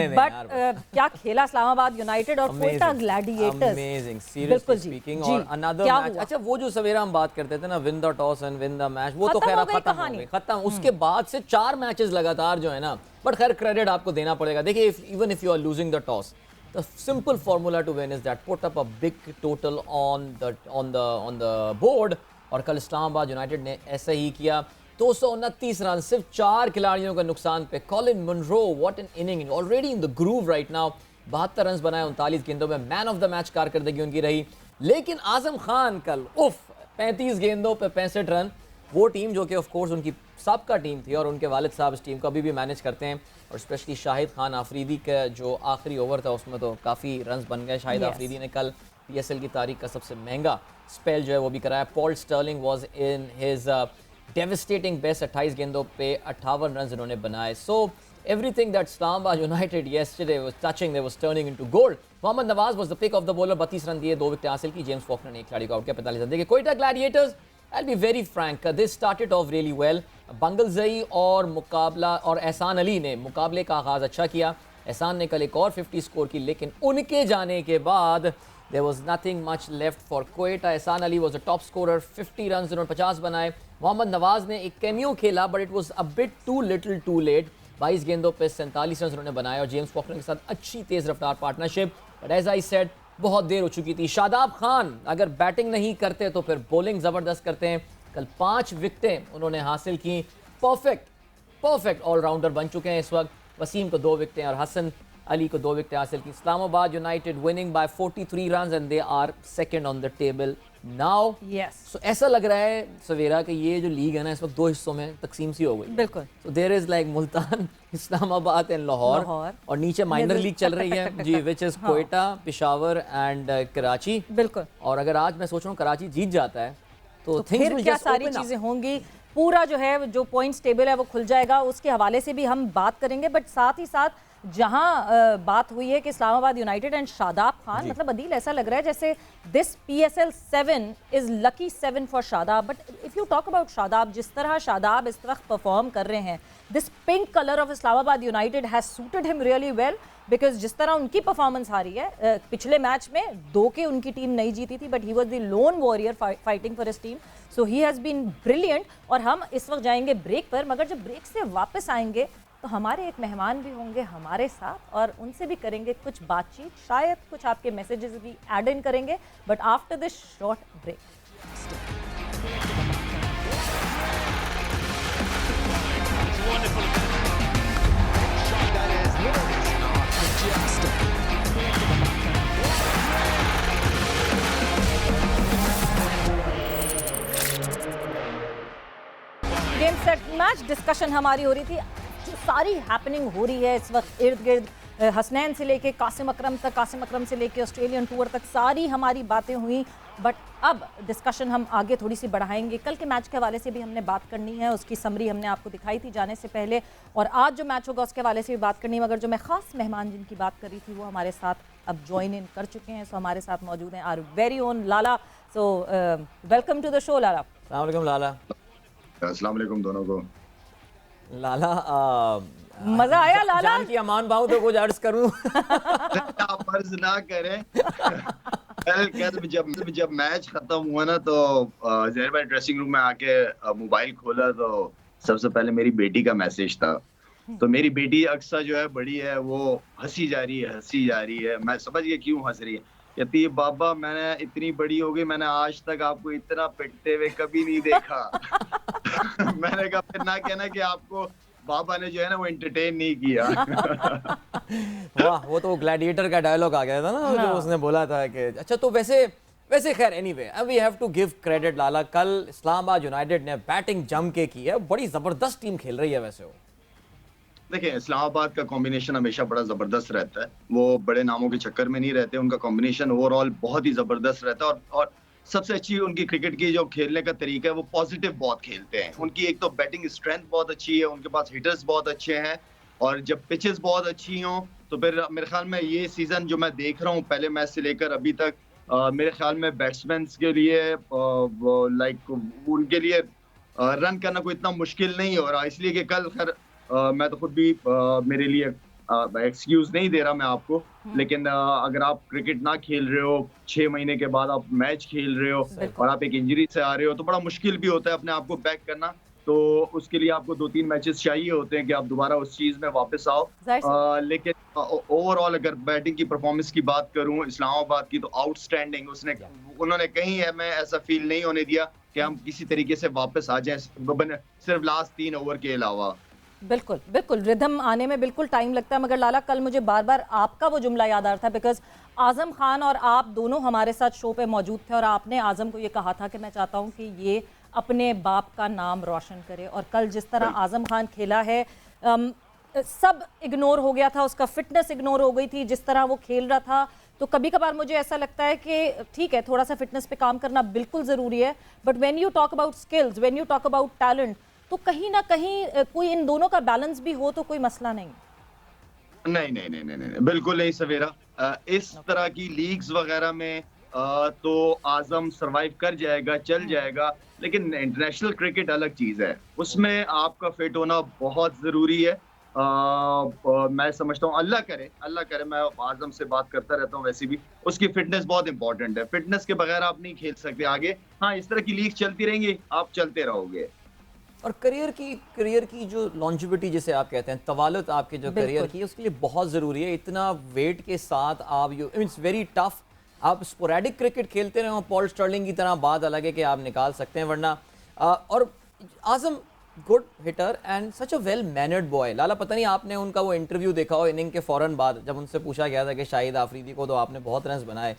बट क्या खेला इस्लामाबाद यूनाइटेड और Quetta Gladiators. Amazing, seriously speaking. और अनदर मैच, अच्छा वो जो सवेरा हम बात करते थे ना, win the toss and win the match, वो तो खैर खत्म हो गई, खत्म। उसके बाद से 4 मैचेस लगातार जो है ना, बट खैर क्रेडिट आपको देना पड़ेगा। देखिए, even if you are losing the toss, the simple formula to win is that put up a big total on the board। और कल इस्लामाबाद यूनाइटेड ने ऐसा ही किया। 229 रन सिर्फ 4 खिलाड़ियों के नुकसान पे। Colin Munro, what an inning, already in the groove right now. 72 run बनाए 39 गेंदों में, मैन ऑफ द मैच कारकर्दगी उनकी रही। लेकिन आजम खान कल 35 गेंदों पे 65 रन। वो टीम जो कि ऑफ कोर्स उनकी सबका टीम थी, और उनके वालिद साहब इस टीम को अभी भी मैनेज करते हैं। और स्पेशली शाहिद खान आफरीदी का जो आखिरी ओवर था उसमें तो काफ़ी रन बन गए। शाहिद आफरीदी ने कल PSL की तारीख का सबसे महंगा स्पेल जो है वो भी कराया। Paul Stirling was in his devastating best. 28 गेंदों पे 58 रन इन्होंने बनाए। So everything that Islamabad United yesterday was touching, they was turning into gold। Mohammad Nawaz was the pick of the bowler, 32 run दिए, 2 विकेट हासिल की। जेम्स फॉकनर ने एक खिलाड़ी को आउट किया, 45 रन। देखिए Quetta Gladiators, I'll be very frank, they started off really well। Bangulzai और मुकाबला और एहसान अली ने मुकाबले का आगाज़ अच्छा किया। एहसान ने कल एक और 50 स्कोर की, लेकिन उनके जाने के बाद There was nothing much left for Quetta. Ehsan Ali was the top scorer, 50 runs, उन्होंने 50 बनाए. मोहम्मद नवाज ने एक कैमियो खेला, but it was a bit too little too late. 22 गेंदों पे 47 रन उन्होंने बनाए और जेम्स फॉकनर के साथ अच्छी तेज़ रफ्तार partnership. But as I said, बहुत देर हो चुकी थी. शादाब खान अगर बैटिंग नहीं करते तो फिर बॉलिंग ज़बरदस्त करते हैं. कल 5 विकेटें उन्होंने हासिल की. परफेक्ट ऑलराउंडर बन चुके हैं इस वक्त. वसीम को 2 विकेटें और हसन अली को 2 विकेटें हासिल की. Islamabad united winning by 43 run and they are second on the table now. So ऐसा लग रहा है सवेरा कि ये जो लीग है ना इस वक्त 2 हिस्सों में तकसीम सी हो गई. बिल्कुल. So there is like Multan, Islamabad and Lahore और नीचे माइनर लीग चल रही है जी, which is Quetta, Peshawar and Karachi. बिल्कुल. और अगर आज मैं सोच रहा हूँ कराची जीत जाता है तो फिर क्या सारी चीजें होंगी. पूरा जो है जो पॉइंट्स टेबल है वो खुल जाएगा. उसके हवाले से भी हम बात करेंगे. बट साथ ही साथ जहां बात हुई है कि इस्लामाबाद यूनाइटेड एंड शादाब खान, मतलब अदील ऐसा लग रहा है जैसे this PSL 7 is lucky 7 for Shadab. But if you talk about Shadab, जिस तरह शादाब इस वक्त परफॉर्म कर रहे हैं, this pink colour of Islamabad United has suited him really well. Because जिस तरह उनकी परफॉर्मेंस आ रही है, पिछले मैच में 2 के उनकी टीम नहीं जीती थी, but he was the lone warrior fighting for his team. So he has been brilliant. और हम इस वक्त जाएंगे ब्रेक पर, मगर जब ब्रेक से वापस आएंगे तो हमारे एक मेहमान भी होंगे हमारे साथ और उनसे भी करेंगे कुछ बातचीत. शायद कुछ आपके मैसेजेस भी ऐड इन करेंगे. But after this short break. Game set match discussion हमारी हो रही थी. जो सारी हैपनिंग हो रही है इस वक्त इर्द गिर्द, हसनैन से लेके कासिम अकरम तक, कासिम अकरम से लेके ऑस्ट्रेलियन टूर तक, सारी हमारी बातें हुई. बट अब डिस्कशन हम आगे थोड़ी सी बढ़ाएंगे. कल के मैच के हवाले से भी हमने बात करनी है, उसकी समरी हमने आपको दिखाई थी जाने से पहले. और आज जो मैच होगा उसके हवाले से भी बात करनी है. मगर जो मैं ख़ास मेहमान जिनकी बात कर रही थी वो हमारे साथ अब ज्वाइन इन कर चुके हैं. सो हमारे साथ मौजूद हैं our very own Lala. So welcome to the show Lala. अस्सलाम वालेकुम लाला. अस्सलाम वालेकुम दोनों को. लाला मजा आया लाला. जान की अमान बाहू तो कुछ अर्ज करूं. आप अर्ज ना करें. कल जब मैच खत्म हुआ ना तो ज़हर भाई ड्रेसिंग रूम में आके मोबाइल खोला तो सबसे पहले मेरी बेटी का मैसेज था. तो मेरी बेटी अक्सा जो है बड़ी है, वो हंसी जा रही है. मैं समझ गया क्यों हंस रही है. कहती है बाबा मैंने इतनी बड़ी हो गई, मैंने आज तक आपको इतना पिटते हुए कभी नहीं देखा. मैंने कहा फिर ना कहना कि आपको बाबा ने जो है ना वो एंटरटेन नहीं किया. वाह, वो तो ग्लैडिएटर का डायलॉग आ गया था ना. जो उसने बोला था कि अच्छा. तो वैसे खैर एनीवे, अब we have to give credit Lala. कल इस्लामाबाद यूनाइटेड ने बैटिंग जम के की है. बड़ी जबरदस्त टीम खेल रही है वैसे. वो देखिए इस्लामाबाद का कॉम्बिनेशन हमेशा बड़ा जबरदस्त रहता है. वो बड़े नामों के चक्कर में नहीं रहते. उनका कॉम्बिनेशन ओवरऑल बहुत ही जबरदस्त रहता है. और सबसे अच्छी उनकी क्रिकेट की जो खेलने का तरीका है, वो पॉजिटिव बहुत खेलते हैं. उनकी एक तो बैटिंग स्ट्रेंथ बहुत अच्छी है, उनके पास हिटर्स बहुत अच्छे हैं. और जब पिचेस बहुत अच्छी हों तो फिर मेरे ख्याल में ये सीजन जो मैं देख रहा हूँ पहले मैच से लेकर अभी तक, मेरे ख्याल में बैट्समैन के लिए उनके लिए रन करना कोई इतना मुश्किल नहीं हो रहा. इसलिए कि कल खैर मैं तो खुद भी मेरे लिए एक्सक्यूज नहीं दे रहा मैं आपको, लेकिन अगर आप क्रिकेट ना खेल रहे हो, 6 महीने के बाद आप मैच खेल रहे हो और आप एक इंजरी से आ रहे हो तो बड़ा मुश्किल भी होता है अपने आप को बैक करना. तो उसके लिए आपको 2-3 मैचेस चाहिए होते हैं कि आप दोबारा उस चीज में वापस आओ. लेकिन ओवरऑल अगर बैटिंग की परफॉर्मेंस की बात करूं इस्लामाबाद की, तो आउटस्टैंडिंग. उन्होंने कहीं हमें ऐसा फील नहीं होने दिया कि हम किसी तरीके से वापस आ जाएं सिर्फ लास्ट 3 ओवर के अलावा. बिल्कुल बिल्कुल रिदम आने में बिल्कुल टाइम लगता है. मगर लाला, कल मुझे बार बार आपका वो जुमला याद आ रहा था, बिकॉज आज़म खान और आप दोनों हमारे साथ शो पे मौजूद थे और आपने आज़म को ये कहा था कि मैं चाहता हूँ कि ये अपने बाप का नाम रोशन करे. और कल जिस तरह आज़म खान खेला है, सब इग्नोर हो गया था, उसका फिटनेस इग्नोर हो गई थी जिस तरह वो खेल रहा था. तो कभी कभार मुझे ऐसा लगता है कि ठीक है, थोड़ा सा फिटनेस पे काम करना बिल्कुल ज़रूरी है, but when you talk about skills, when you talk about talent, तो कहीं ना कहीं कोई इन दोनों का बैलेंस भी हो तो कोई मसला नहीं. नहीं, बिल्कुल नहीं सवेरा. इस तरह की लीग्स वगैरह में तो आजम सरवाइव कर जाएगा, चल जाएगा. लेकिन इंटरनेशनल क्रिकेट अलग चीज है, उसमें आपका फिट होना बहुत जरूरी है. मैं समझता हूँ अल्लाह करे, मैं आज़म से बात करता रहता हूँ वैसे भी, उसकी फ़िटनेस बहुत इम्पोर्टेंट है। फ़िटनेस के बगैर आप नहीं खेल सकते आगे। हाँ, इस तरह की लीग चलती रहेंगी, आप चलते रहोगे। और करियर की जो लॉन्जिविटी जिसे आप कहते हैं, तवालुत आपके जो करियर बिल्कुल। की है, उसके लिए बहुत ज़रूरी है। इतना वेट के साथ आप इट्स वेरी टफ। आप स्पोरेडिक क्रिकेट खेलते रहे हो पॉल स्टर्लिंग की तरह, बात अलग है कि आप निकाल सकते हैं, वरना और Azam good hitter and such a well mannered boy. Lala, पता नहीं आपने उनका वो इंटरव्यू देखा हो इनिंग के फ़ौरन बाद, जब उनसे पूछा गया था कि शाहिद आफरीदी को तो आपने बहुत रन्स बनाए,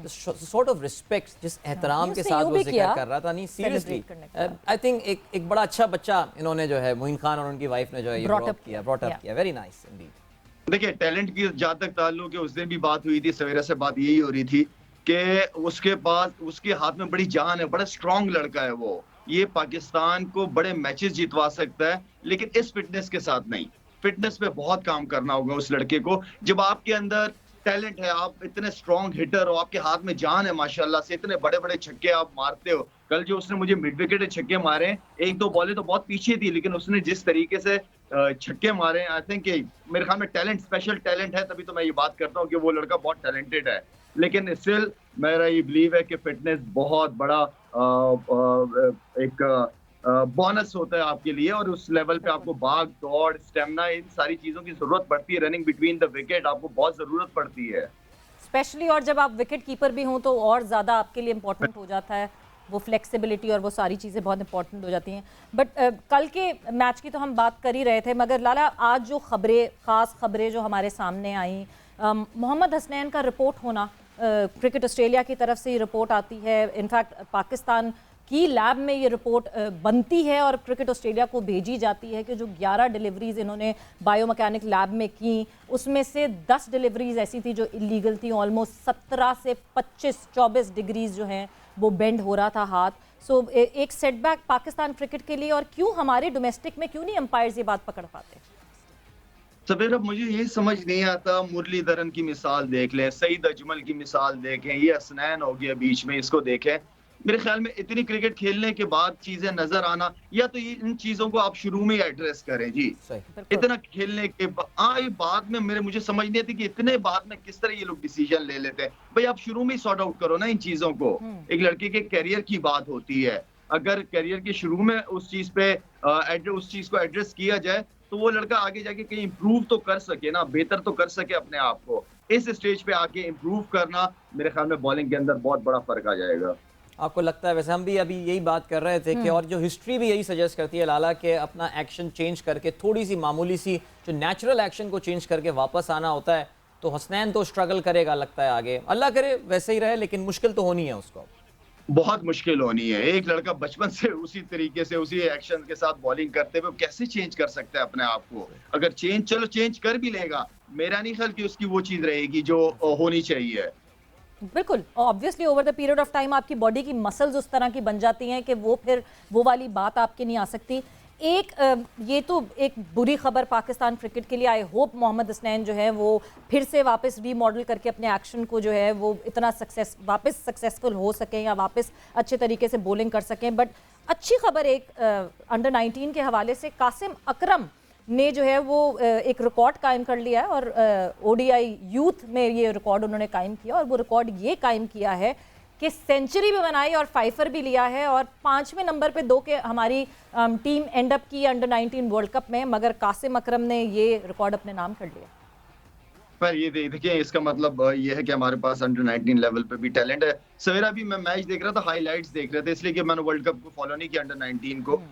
सॉर्ट ऑफ रिस्पेक्ट, जिस एहतराम के उसने साथ यूं वो भी जिक्र किया, कर रहा था, नहीं सीरियसली celebrate करने के बाद। आई थिंक एक बड़ा अच्छा बच्चा इन्होंने जो है मोइन खान और उनकी वाइफ ने जो है ये Brought brought up किया, किया, brought up yeah. किया, वेरी नाइस इंडीड। देखिए, टैलेंट की जहाँ तक ताल्लुक है, उस दिन भी बात हुई थी, सवेरा से बात यही हो रही थी कि उसके पास उसके हाथ में बड़ी जान है, बड़ा स्ट्रॉन्ग लड़का है वो। ये पाकिस्तान को बड़े मैचेस जितवा सकता है, लेकिन इस फिटनेस के साथ नहीं। फिटनेस पे बहुत काम करना होगा उस लड़के को। जब आपके अंदर टैलेंट है, आप इतने स्ट्रॉन्ग हिटर हो, आपके हाथ में जान है माशाल्लाह से, इतने बड़े-बड़े छक्के आप मारते हो। कल जो उसने मुझे मिड विकेट छक्के मारे, 1-2 बॉलें तो बहुत पीछे थी, लेकिन उसने जिस तरीके से छक्के मारे, आई थिंक मेरे ख्याल में टैलेंट, स्पेशल टैलेंट है, तभी तो मैं ये बात करता हूँ कि वो लड़का बहुत टैलेंटेड है। लेकिन स्टिल मेरा ये बिलीव है कि फिटनेस बहुत बड़ा एक बोनस होता है आपके लिए, और उस लेवल पे आपको भाग, दौड़, स्टेमिना, इन सारी चीज़ों की ज़रूरत पड़ती है। रनिंग बिटवीन द विकेट आपको बहुत ज़रूरत पड़ती है। स्पेशली और जब आप विकेट कीपर भी हों तो और ज़्यादा आपके लिए इम्पोर्टेंट हो जाता है, वो फ्लेक्सिबिलिटी और वो सारी चीज़ें बहुत इंपॉर्टेंट हो जाती हैं। बट कल के मैच की तो हम बात कर ही रहे थे, मगर लाला आज जो खबरें, ख़ास खबरें जो हमारे सामने आई, मोहम्मद हसनैन का रिपोर्ट होना, क्रिकेट ऑस्ट्रेलिया की तरफ से ये रिपोर्ट आती है, इनफैक्ट पाकिस्तान की लैब में ये रिपोर्ट बनती है और क्रिकेट ऑस्ट्रेलिया को भेजी जाती है कि जो 11 डिलीवरीज इन्होंने बायोमैकेनिक लैब में की, उसमें से 10 डिलीवरीज ऐसी थी जो इलीगल थी। ऑलमोस्ट 17 से 25-24 डिग्रीज जो हैं वो बेंड हो रहा था हाथ। सो एक सेटबैक पाकिस्तान क्रिकेट के लिए, और क्यों हमारे डोमेस्टिक में क्यों नहीं अंपायर्स ये बात पकड़ पाते? सवेरा, मुझे ये समझ नहीं आता, मुरलीधरन की मिसाल देख लें, सईद अजमल की मिसाल देखें, ये हसनैन हो गया बीच में, इसको देखें। मेरे ख्याल में इतनी क्रिकेट खेलने के बाद चीजें नजर आना, या तो ये इन चीजों को आप शुरू में ही एड्रेस करें जी। सही। इतना खेलने के ये बाद में मुझे समझ नहीं आती कि इतने बाद में किस तरह ये लोग डिसीजन ले लेते हैं। भाई आप शुरू में ही सॉर्ट आउट करो ना इन चीजों को। एक लड़के के करियर की बात होती है, अगर करियर के शुरू में उस चीज पे उस चीज को एड्रेस किया जाए, तो वो लड़का आगे जाके कहीं इंप्रूव तो कर सके ना, बेहतर तो कर सके अपने आप को। इस स्टेज पे आके इंप्रूव करना, मेरे ख्याल में बॉलिंग के अंदर बहुत बड़ा फर्क आ जाएगा। आपको लगता है, वैसे हम भी अभी यही बात कर रहे थे कि, और जो हिस्ट्री भी यही सजेस्ट करती है लाला, कि अपना एक्शन चेंज करके थोड़ी सी मामूली सी जो नेचुरल एक्शन को चेंज करके वापस आना होता है, तो हसनैन तो स्ट्रगल करेगा लगता है आगे, अल्लाह करे वैसे ही रहे, लेकिन मुश्किल तो होनी है उसको। बहुत मुश्किल होनी है। एक लड़का बचपन से उसी तरीके से, उसी एक्शन के साथ बॉलिंग करते हुए कैसे चेंज कर सकता है अपने आप को? अगर चेंज कर भी लेगा, मेरा नहीं ख्याल कि उसकी वो चीज रहेगी जो होनी चाहिए। बिल्कुल, obviously over the period of time आपकी बॉडी की मसल्स उस तरह की बन जाती हैं कि वो फिर वो वाली बात आपके नहीं आ सकती। ये तो एक बुरी खबर पाकिस्तान क्रिकेट के लिए। आई होप मोहम्मद हसनैन जो है वो फिर से वापस रीमॉडल करके अपने एक्शन को जो है वो इतना वापस सक्सेसफुल हो सकें या वापस अच्छे तरीके से बॉलिंग कर सकें। बट अच्छी खबर एक अंडर 19 के हवाले से, कासिम अकरम ने जो है वो एक रिकॉर्ड कायम कर लिया है, और ओडीआई यूथ में ये रिकॉर्ड उन्होंने कायम किया, और वो रिकॉर्ड ये कायम किया है कि सेंचुरी भी बनाई और फाइफर भी लिया है, और 5वें नंबर पे 2 के हमारी टीम एंड अप की अंडर 19 वर्ल्ड कप में, मगर कासिम अकरम ने ये रिकॉर्ड अपने नाम कर लिया। पर ये देखिए, इसका मतलब ये है कि हमारे पास अंडर 19 लेवल पे भी टैलेंट है। सवेरा भी मैं मैच देख रहा था, हाइलाइट्स देख रहे थे, इसलिए कि मैंने वर्ल्ड कप को फॉलो नहीं किया अंडर 19 को।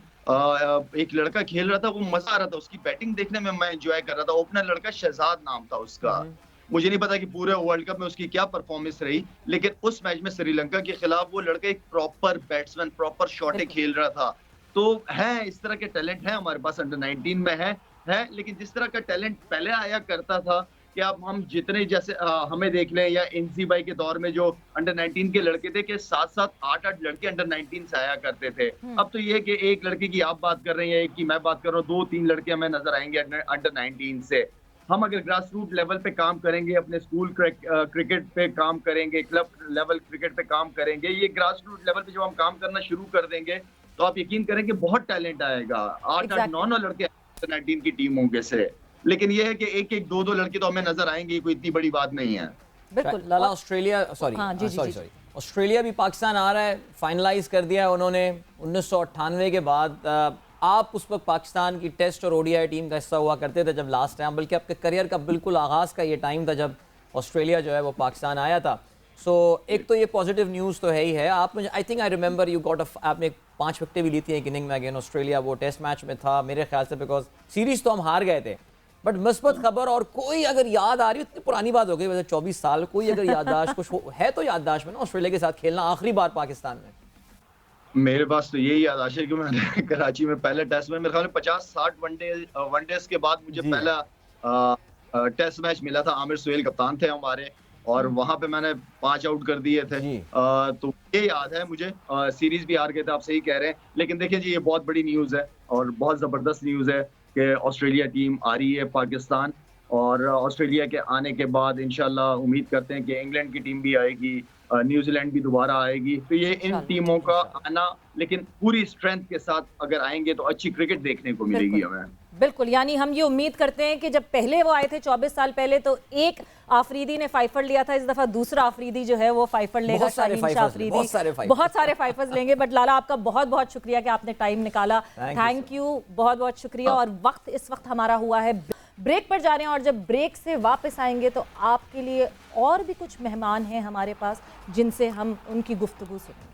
एक लड़का खेल रहा था, वो मजा आ रहा था, उसकी बैटिंग देखने में मैं एंजॉय कर रहा था। ओपनर लड़का शहजाद नाम था उसका। मुझे नहीं पता कि पूरे वर्ल्ड कप में उसकी क्या परफॉर्मेंस रही, लेकिन उस मैच में श्रीलंका के खिलाफ वो लड़का एक प्रॉपर बैट्समैन, प्रॉपर शॉटे खेल रहा था। तो है, इस तरह के टैलेंट है हमारे पास, अंडर 19 में है। लेकिन जिस तरह का टैलेंट पहले आया करता था, कि अब हम जितने, जैसे हमें देख लें, या एनसी भाई के दौर में जो अंडर 19 के लड़के थे, कि 7-7, 8-8 लड़के अंडर 19 से आया करते थे। अब तो ये है कि एक लड़के की आप बात कर रहे हैं, एक की मैं बात कर रहा हूँ, 2-3 लड़के हमें नजर आएंगे अंडर 19 से। हम अगर ग्रास रूट लेवल पे काम करेंगे, अपने स्कूल क्रिकेट पे काम करेंगे, क्लब लेवल क्रिकेट पे काम करेंगे, ये ग्रास रूट लेवल पे जब हम काम करना शुरू कर देंगे, तो आप यकीन करें कि बहुत टैलेंट आएगा। 8-8, 9-9 लड़के अंडर 19 की टीम होंगे से। लेकिन ये है कि एक एक दो दो लड़के तो हमें नजर आएंगे, कोई इतनी बड़ी बात नहीं है। बिल्कुल। लाला ऑस्ट्रेलिया सॉरी हाँ, जी, जी, सॉरी जी। सॉरी ऑस्ट्रेलिया भी पाकिस्तान आ रहा है, फाइनलाइज कर दिया है उन्होंने 1998 के बाद। आप उस वक्त पाकिस्तान की टेस्ट और ओडीआई टीम का हिस्सा हुआ करते थे जब लास्ट टाइम, बल्कि आपके करियर का बिल्कुल आगाज़ का ये टाइम था जब ऑस्ट्रेलिया जो है वो पाकिस्तान आया था। सो एक तो ये पॉजिटिव न्यूज़ तो है ही है। आप मुझे I think I remember you got आपने 5 विकेटें भी ली थी एक इनिंग में अगेन ऑस्ट्रेलिया, वो टेस्ट मैच में था मेरे ख्याल से, बिकॉज सीरीज़ तो हम हार गए थे। बट मुस्बत खबर और कोई अगर याद आ रही है, इतनी पुरानी बात हो गई वैसे 24 साल, कोई अगर याददाश्त कुछ है तो याददाश्त में ना ऑस्ट्रेलिया के साथ खेलना आखिरी बार पाकिस्तान में। मेरे पास तो यही याददाश्त है कि मैंने कराची में पहले टेस्ट में मेरे ख्याल में 50-60 वनडेज के बाद मुझे जी। पहला टेस्ट मैच मिला था। आमिर सुहेल कप्तान थे हमारे और वहां पे मैंने 5 आउट कर दिए थे। जी। तो ये याद है मुझे। सीरीज भी हार गए थे, आप सही कह रहे हैं। लेकिन देखिए जी, ये बहुत बड़ी न्यूज है और बहुत जबरदस्त न्यूज है कि ऑस्ट्रेलिया टीम आ रही है पाकिस्तान, और ऑस्ट्रेलिया के आने के बाद इंशाल्लाह उम्मीद करते हैं कि इंग्लैंड की टीम भी आएगी, न्यूजीलैंड भी दोबारा आएगी। तो ये इन इंशाल्लाह, टीमों का आना, लेकिन पूरी स्ट्रेंथ के साथ अगर आएंगे तो अच्छी क्रिकेट देखने को मिलेगी बिल्कुल। हमें। बिल्कुल, यानी हम ये उम्मीद करते हैं कि जब पहले वो आए थे 24 साल पहले, तो एक आफरीदी ने फाइफर लिया था, इस दफा दूसरा आफरीदी जो है वो फाइफर लेगा। बहुत सारे शाहीन फाइफर्स शाह ले, अफरीदी बहुत सारे फाइफर्स लेंगे। बट लाला, आपका बहुत बहुत शुक्रिया कि आपने टाइम निकाला। Thank you, थैंक यू, बहुत बहुत शुक्रिया। और वक्त इस वक्त हमारा हुआ है ब्रेक पर जा रहे हैं, और जब ब्रेक से वापस आएंगे तो आपके लिए और भी कुछ मेहमान हैं हमारे पास जिनसे हम उनकी गुफ्तगू सुनेंगे।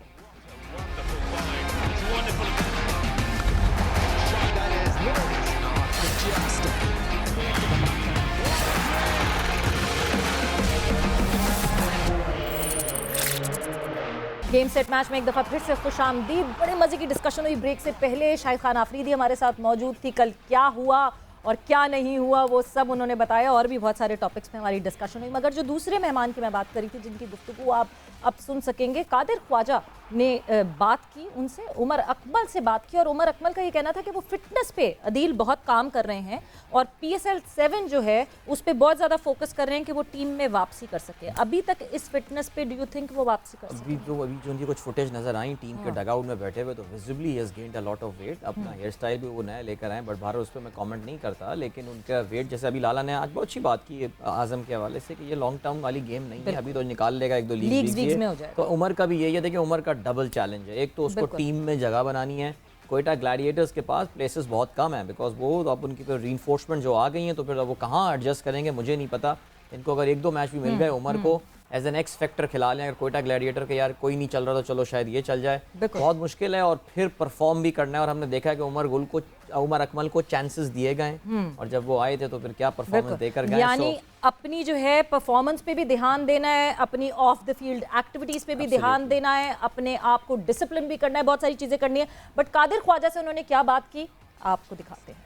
गेम सेट मैच में एक दफ़ा फिर से खुशामदीद। बड़े मज़े की डिस्कशन हुई ब्रेक से पहले। शाहिद खान आफरीदी हमारे साथ मौजूद थी। कल क्या हुआ और क्या नहीं हुआ वो सब उन्होंने बताया, और भी बहुत सारे टॉपिक्स में हमारी डिस्कशन हुई। मगर जो दूसरे मेहमान की मैं बात करी थी, जिनकी गुफ्तगू आप अब सुन सकेंगे, कादिर ख्वाजा ने बात की उनसे, उमर अकमल से बात की। और उमर अकमल का ये कहना था कि वो फिटनेस पे अदील बहुत काम कर रहे हैं और PSL 7 जो है उस पर बहुत ज़्यादा फोकस कर रहे हैं कि वो टीम में वापसी कर सके। अभी तक इस फिटनेस पे डू यू थिंक वो वापसी कर सके? अभी जो उनकी कुछ फुटेज नजर आई टीम के डगआउट में बैठे हुए, तो visibly he has gained a lot of weight. अपना हेयर स्टाइल भी वो नया लेकर आए, बट भारत उस पर मैं कमेंट नहीं करता। लेकिन उनका वेट, जैसे अभी लाला ने आज बहुत अच्छी बात की आजम के हवाले से कि ये लॉन्ग टर्म वाली गेम नहीं है, अभी तो निकाल लेगा एक दो लीग्स में हो जाए। तो उमर का भी यही है। देखिए उमर का डबल चैलेंज है, एक तो उसको टीम में जगह बनानी है। कोयटा ग्लैडिएटर्स के पास प्लेसेस बहुत कम है, बिकॉज वो तो अब उनकी कोई रीइंफोर्समेंट जो आ गई हैं, तो फिर वो कहाँ एडजस्ट करेंगे मुझे नहीं पता। इनको अगर एक दो मैच भी मिल गए उमर को एज एन एक्स फैक्टर खिला लें, अगर कोयटा ग्लैडिएटर के यार कोई नहीं चल रहा तो चलो शायद ये चल जाए, बहुत मुश्किल है। और फिर परफॉर्म भी करना है, और हमने देखा है कि उमर अकमल को चांसेस दिए गए, और जब वो आए थे तो फिर क्या परफॉर्मेंस देकर गए। यानी अपनी जो है परफॉर्मेंस पे भी ध्यान देना है, अपनी ऑफ द फील्ड एक्टिविटीज पे भी ध्यान देना है, अपने आप को डिसिप्लिन भी करना है, बहुत सारी चीजें करनी है। बट कादिर ख्वाजा से उन्होंने क्या बात की, आपको दिखाते हैं।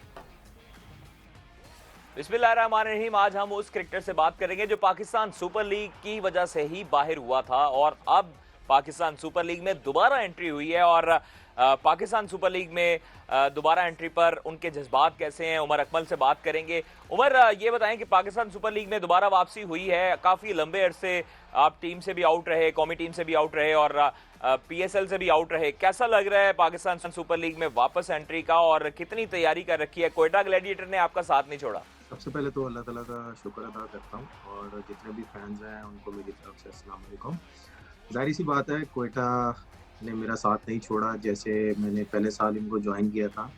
बिस्मिल्लाहिर्रहमानिर्रहीम। आज हम उस क्रिकेटर से बात करेंगे जो पाकिस्तान सुपर लीग की वजह से ही बाहर हुआ था और अब पाकिस्तान सुपर लीग में दोबारा एंट्री हुई है। और पाकिस्तान सुपर लीग में दोबारा एंट्री पर उनके जज्बात कैसे हैं, उमर अकमल से बात करेंगे। उमर, ये बताएं कि पाकिस्तान सुपर लीग में दोबारा वापसी हुई है, काफ़ी लंबे अरसे आप टीम से भी आउट रहे, कौमी टीम से भी आउट रहे और PSL से भी आउट रहे। कैसा लग रहा है पाकिस्तान सुपर लीग में वापस एंट्री का, और कितनी तैयारी कर रखी है? कोयटा ग्लैडिएटर ने आपका साथ नहीं छोड़ा। सबसे पहले तो अल्लाह ताला का शुक्र अदा करता हूँ, और जितने भी फैंस हैं उनको मेरी तरफ से अस्सलाम वालेकुम। जाहिर सी बात है कोयटा ने मेरा साथ नहीं छोड़ा। जैसे मैंने पहले साल इनको ज्वाइन किया था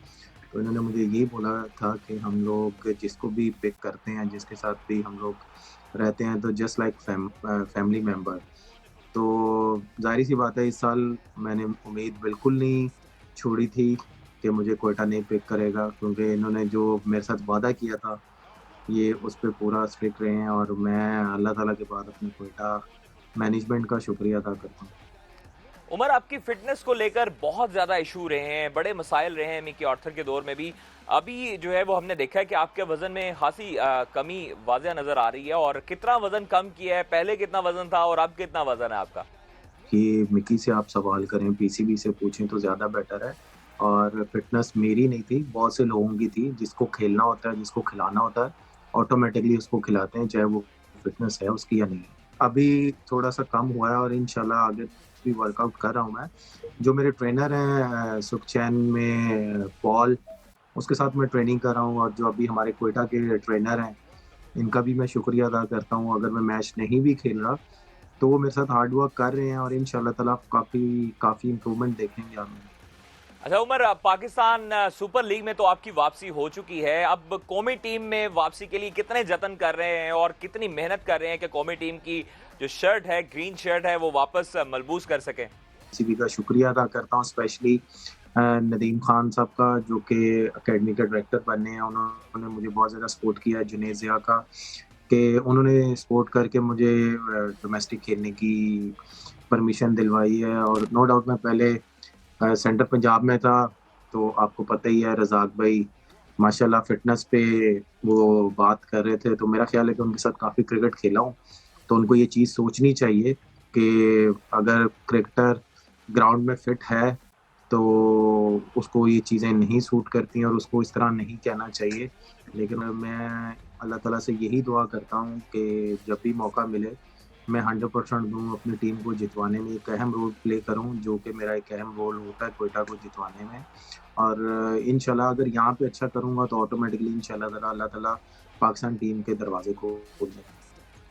तो इन्होंने मुझे ये बोला था कि हम लोग जिसको भी पिक करते हैं, जिसके साथ भी हम लोग रहते हैं, तो जस्ट लाइक फैमिली मेम्बर। तो जाहिर सी बात है इस साल मैंने उम्मीद बिल्कुल नहीं छोड़ी थी कि मुझे कोयटा नहीं पिक करेगा, क्योंकि इन्होंने जो मेरे साथ वादा किया था ये उस पर पूरा स्ट्रिक्ट रहे हैं, और मैं अल्लाह ताला के बाद अपने कोयटा मैनेजमेंट का शुक्रिया अदा करता हूँ। उमर, आपकी फिटनेस को लेकर बहुत ज़्यादा इशू रहे हैं, बड़े मसाइल रहे हैं मिकी आर्थर के दौर में भी। अभी जो है वो हमने देखा है कि आपके वजन में खासी कमी वाज़ह नज़र आ रही है। और कितना वजन कम किया है, पहले कितना वजन था और अब कितना वजन है आपका? कि मिकी से आप सवाल करें, PCB से पूछें तो ज़्यादा बेटर है। और फिटनेस मेरी नहीं थी, बहुत से लोगों की थी। जिसको खेलना होता है, जिसको खिलाना होता है, ऑटोमेटिकली उसको खिलाते हैं, चाहे वो फिटनेस है उसकी या नहीं। अभी थोड़ा सा कम हुआ है और इंशाल्लाह आगे भी वर्कआउट कर रहा हूँ मैं। जो मेरे ट्रेनर हैं सुखचैन में पॉल, उसके साथ मैं ट्रेनिंग कर रहा हूँ। और जो अभी हमारे क्वेटा के ट्रेनर हैं, इनका भी मैं शुक्रिया अदा करता हूँ। अगर मैं मैच नहीं भी खेल रहा तो वो मेरे साथ हार्ड वर्क कर रहे हैं, और इंशाल्लाह ताला काफ़ी इम्प्रूवमेंट देखेंगे हम। अच्छा उमर, पाकिस्तान सुपर लीग में तो आपकी वापसी हो चुकी है। अब कौमी टीम में वापसी के लिए कितने जतन कर रहे हैं और कितनी मेहनत कर रहे हैं कि कौमी टीम की जो शर्ट है, ग्रीन शर्ट है, वो वापस मलबूस कर सकें? सीबी का शुक्रिया अदा करता हूँ, स्पेशली नदीम खान साहब का, जो कि एकेडमी के डायरेक्टर बने हैं। उन्होंने मुझे बहुत ज़्यादा सपोर्ट किया है। जुनेद ज़िया का, कि उन्होंने सपोर्ट करके मुझे डोमेस्टिक खेलने की परमिशन दिलवाई है। और नो डाउट मैं पहले सेंटर पंजाब में था, तो आपको पता ही है रज़ाक भाई माशाल्लाह फिटनेस पे वो बात कर रहे थे, तो मेरा ख्याल है कि उनके साथ काफ़ी क्रिकेट खेला हूँ। तो उनको ये चीज़ सोचनी चाहिए कि अगर क्रिकेटर ग्राउंड में फिट है तो उसको ये चीज़ें नहीं सूट करती हैं, और उसको इस तरह नहीं कहना चाहिए। लेकिन मैं अल्लाह ताला से यही दुआ करता हूँ कि जब भी मौका मिले मैं 100% दूँ, अपनी टीम को जितवाने में एक अहम रोल प्ले करूँ, जो कि मेरा एक अहम रोल होता है क्वेटा को जितवाने में। और इंशाल्लाह अगर यहाँ पे अच्छा करूँगा तो ऑटोमेटिकली इंशाल्लाह अल्लाह ताला पाकिस्तान टीम के दरवाजे को खोल दें।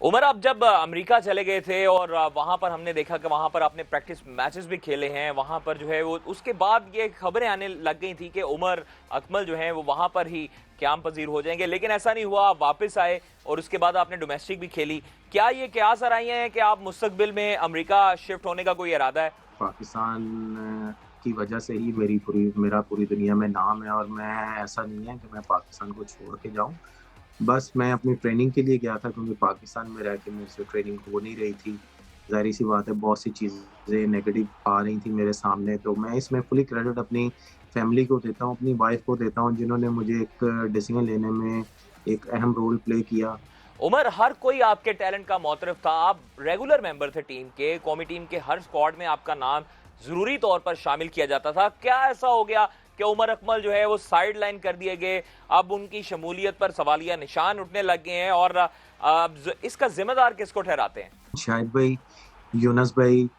उमर, आप जब अमेरिका चले गए थे और वहां पर हमने देखा कि वहां पर आपने प्रैक्टिस मैचेस भी खेले हैं, वहां पर जो है वो उसके बाद ये खबरें आने लग गई थी कि उमर अकमल जो है वो वहां पर ही क़याम पजीर हो जाएंगे, लेकिन ऐसा नहीं हुआ। आप वापस आए और उसके बाद आपने डोमेस्टिक भी खेली। क्या ये कयास आ रही हैं कि आप मुस्तकबिल में अमेरिका शिफ्ट होने का कोई इरादा है? पाकिस्तान की वजह से ही मेरा पूरी दुनिया में नाम है, और मैं ऐसा नहीं है कि मैं पाकिस्तान को छोड़ के जाऊँ। बस मैं अपनी ट्रेनिंग के लिए गया था, क्योंकि पाकिस्तान में रह के मेरे से ट्रेनिंग हो नहीं रही थी। ज़ाहिर सी बात है, बहुत सी चीज़ें नेगेटिव आ रही थी मेरे सामने। तो मैं इसमें फुली क्रेडिट अपनी फैमिली को देता हूँ, अपनी वाइफ को देता हूँ, जिन्होंने मुझे एक डिसीजन लेने में एक अहम रोल प्ले किया। उमर, हर कोई आपके टैलेंट का मोतरफ था। आप रेगुलर मेंबर थे टीम के, कौमी टीम के हर स्क्वाड में आपका नाम जरूरी तौर पर शामिल किया जाता था। क्या ऐसा हो गया कि उमर अकमल जो है वो साइड लाइन कर दिए गए? अब उनकी शमूलियत पर सवालिया निशान उठने लग गए हैं, और अब इसका जिम्मेदार किसको ठहराते हैं? शाहिद भाई, यूनस भाई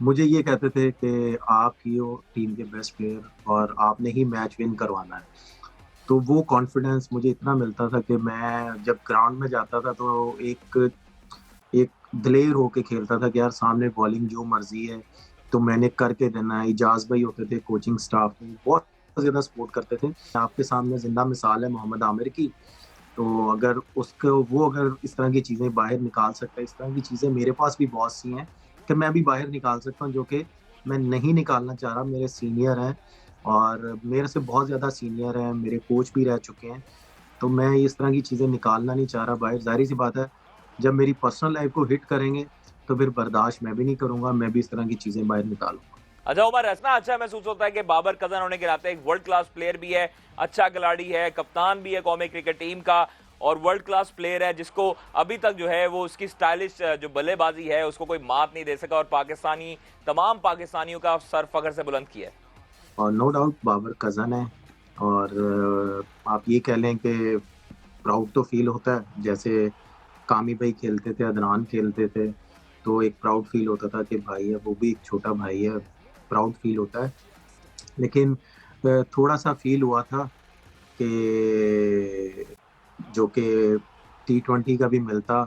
मुझे ये कहते थे कि आप ही हो टीम के बेस्ट प्लेयर और आपने ही मैच विन करवाना है। तो वो कॉन्फिडेंस मुझे इतना मिलता था कि मैं जब ग्राउंड में जाता था तो एक दिलेर होके खेलता था कि यार सामने बॉलिंग जो मर्जी है तो मैंने करके देना है। इजाज भाई होते थे कोचिंग स्टाफ में, बहुत ज़्यादा सपोर्ट करते थे। आपके सामने जिंदा मिसाल है मोहम्मद आमिर की। तो अगर अगर इस तरह की चीज़ें बाहर निकाल सकता है, इस तरह की चीज़ें मेरे पास भी बहुत सी हैं कि मैं भी बाहर निकाल सकता हूँ, जो कि मैं नहीं निकालना चाह रहा। मेरे सीनियर हैं और मेरे से बहुत ज़्यादा सीनियर हैं, मेरे कोच भी रह चुके हैं, तो मैं इस तरह की चीज़ें निकालना नहीं चाह रहा बाहर। ज़ाहिर सी बात है, जब मेरी पर्सनल लाइफ को हिट करेंगे तो फिर बर्दाश्त मैं भी नहीं करूँगा, मैं भी इस तरह की चीज़ें बाहर निकालूंगा। अच्छा उमर, ऐसा अच्छा महसूस होता है कि बाबर कजन होने के नाते एक वर्ल्ड क्लास प्लेयर भी है, अच्छा खिलाड़ी है, कप्तान भी है कौमी क्रिकेट टीम का, और वर्ल्ड क्लास प्लेयर है जिसको अभी तक जो है वो उसकी स्टाइलिश जो बल्लेबाजी है उसको कोई मात नहीं दे सका, और तमाम पाकिस्तानियों का सर फख्र से बुलंद किया है। और नो डाउट बाबर कज़न है, और आप ये कह लें कि प्राउड तो फील होता है। जैसे कामी भाई खेलते थे, अदनान खेलते थे, तो एक प्राउड फील होता था कि भाई है, वो भी एक छोटा भाई है, प्राउड फील होता है। लेकिन थोड़ा सा फील हुआ था कि जो कि T20 का भी मिलता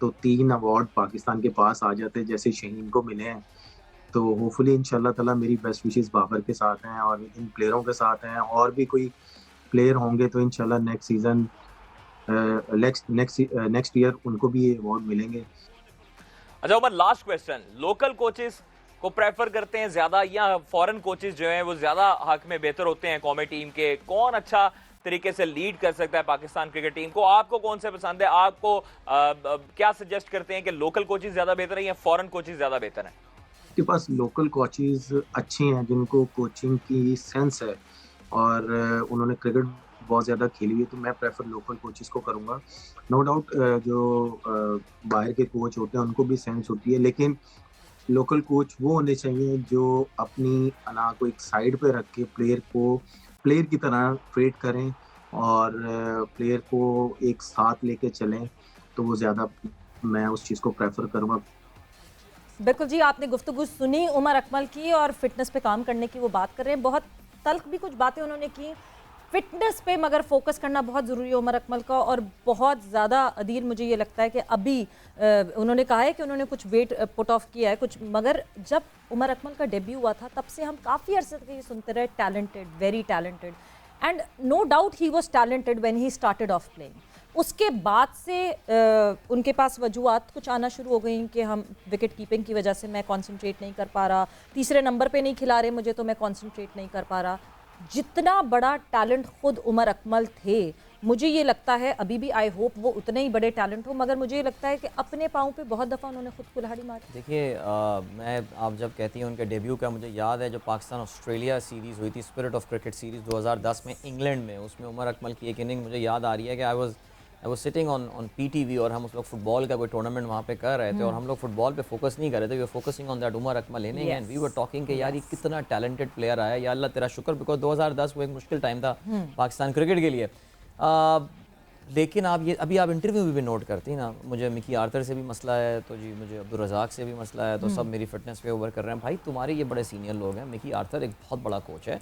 तो 3 अवार्ड पाकिस्तान के पास आ जाते जैसे शहीन को मिले हैं। तो होपफुली इंशाल्लाह ताला मेरी बेस्ट विशेस बाबर के साथ हैं और इन प्लेयरों के साथ हैं, और भी कोई प्लेयर होंगे तो इंशाल्लाह नेक्स्ट सीजन नेक्स्ट ईयर उनको भी ये अवार्ड मिलेंगे। अच्छा Umar, last question, local coaches को प्रेफर करते हैं ज्यादा या फॉरेन कोचेस जो हैं वो ज्यादा हक में बेहतर होते हैं कौमी टीम के? कौन अच्छा तरीके से लीड कर सकता है पाकिस्तान क्रिकेट टीम को? आपको कौन से पसंद है? आपको क्या सजेस्ट करते हैं कि लोकल कोचेस ज्यादा बेहतर है या फॉरेन कोचेस ज्यादा बेहतर हैं? के पास लोकल कोचेस अच्छे हैं जिनको कोचिंग की सेंस है और उन्होंने क्रिकेट बहुत ज़्यादा खेली है, तो मैं प्रेफर लोकल कोचेस को करूँगा। नो डाउट जो बाहर के कोच होते हैं उनको भी सेंस होती है, लेकिन लोकल कोच वो होने चाहिए जो अपनी अना को एक साइड पे रख के प्लेयर की तरह ट्रीट करें और प्लेयर को एक साथ लेके चलें, तो वो ज़्यादा मैं उस चीज़ को प्रेफर करूँगा। बिल्कुल जी, आपने गुफ्तगू सुनी उमर अकमल की और फिटनेस पे काम करने की वो बात कर रहे हैं। बहुत तल्ख भी कुछ बातें उन्होंने की। फिटनेस पे मगर फोकस करना बहुत ज़रूरी है उमर अकमल का, और बहुत ज़्यादा अदील मुझे ये लगता है कि अभी उन्होंने कहा है कि उन्होंने कुछ वेट पुट ऑफ किया है कुछ, मगर जब उमर अकमल का डेब्यू हुआ था तब से हम काफ़ी अरसे तक ये सुनते रहे talented, very talented, and no doubt he was talented when he started off playing. उसके बाद से उनके पास वजूहत कुछ आना शुरू हो गई कि हम विकेट कीपिंग की वजह से मैं कंसंट्रेट नहीं कर पा रहा, तीसरे नंबर पे नहीं खिला रहे मुझे तो मैं कंसंट्रेट नहीं कर पा रहा। जितना बड़ा टैलेंट खुद उमर अकमल थे, मुझे ये लगता है अभी भी आई होप वो उतने ही बड़े टैलेंट हो, मगर मुझे ये लगता है कि अपने पाँव पे बहुत दफ़ा उन्होंने खुद कुल्हाड़ी मारी। देखिए मैं आप जब कहती हैं उनके डेब्यू का, मुझे याद है जो पाकिस्तान ऑस्ट्रेलिया सीरीज़ हुई थी, स्पिरिट ऑफ क्रिकेट सीरीज़ 2010 में इंग्लैंड में, उसमें उमर अकमल की एक इनिंग मुझे याद आ रही है कि I was sitting on PTV और हम उस वक्त फुटबॉल का कोई टूर्नामेंट वहाँ पे कर रहे थे और हम लोग फुटबॉल पे फोकस नहीं कर रहे थे, we were focusing on that Umar Akmal inning and we were talking कि यार ये कितना टैलेंटेड प्लेयर आया, या अल्लाह तेरा शुक्र, बिकॉज 2010 वो एक मुश्किल टाइम था पाकिस्तान क्रिकेट के लिए। लेकिन आप ये अभी आप इंटरव्यू में भी नोट करती ना, मुझे मिकी आर्थर से भी मसला है तो जी मुझे अब्दुल रज़ाक से भी मसला है, तो सब मेरी फिटनेस पे ओवर कर रहे हैं। भाई तुम्हारे ये बड़े सीनियर लोग हैं, मिकी आर्थर एक बहुत बड़ा कोच है,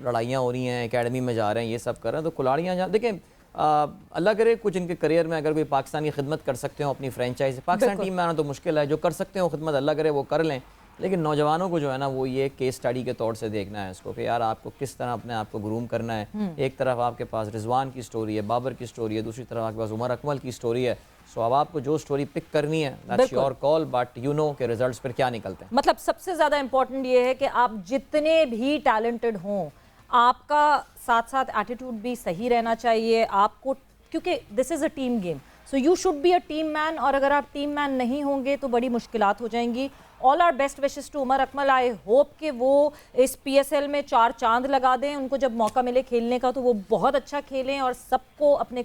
लड़ाइयाँ हो रही हैं, एकेडमी में जा रहे हैं, ये सब कर रहे हैं, तो कुल्हाड़ियाँ जा देखें अल्लाह करे कुछ इनके करियर में अगर कोई पाकिस्तान की खिदमत कर सकते हो अपनी फ्रेंचाइज, पाकिस्तान टीम में आना तो मुश्किल है, जो कर सकते हो खिदमत अल्लाह करे वो कर लें, लेकिन नौजवानों को जो है ना वो ये केस स्टडी के तौर से देखना है इसको कि यार आपको किस तरह अपने आप को ग्रूम करना है। एक तरफ आपके पास रिजवान की स्टोरी है, बाबर की स्टोरी है, दूसरी तरफ आपके पास उमर अकमल की स्टोरी है। सो अब आपको जो स्टोरी पिक करनी है that's your call, but you know के रिजल्ट्स फिर क्या निकलते हैं। मतलब सबसे ज़्यादा इंपॉर्टेंट ये है कि आप जितने भी टैलेंटेड हों, आपका साथ साथ एटीट्यूड भी सही रहना चाहिए आपको, क्योंकि this is a team game, so you should be a team man, और अगर आप टीम मैन नहीं होंगे तो बड़ी मुश्किलात हो जाएंगी। All our best wishes to Umar Akmal, I hope कि वो इस PSL में 4 चांद लगा दें, उनको जब मौका मिले खेलने का तो वो बहुत अच्छा खेलें और सबको अपने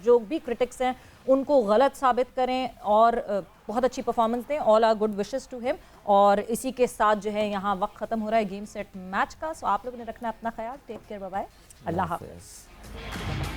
जो भी क्रिटिक्स हैं उनको गलत साबित करें और बहुत अच्छी परफॉर्मेंस दें। All our good wishes to him, और इसी के साथ जो है यहाँ वक्त ख़त्म हो रहा है गेम सेट मैच का। सो आप लोगों ने रखना अपना ख्याल, टेक केयर, बाय बाय, अल्लाह हाफ़िज़।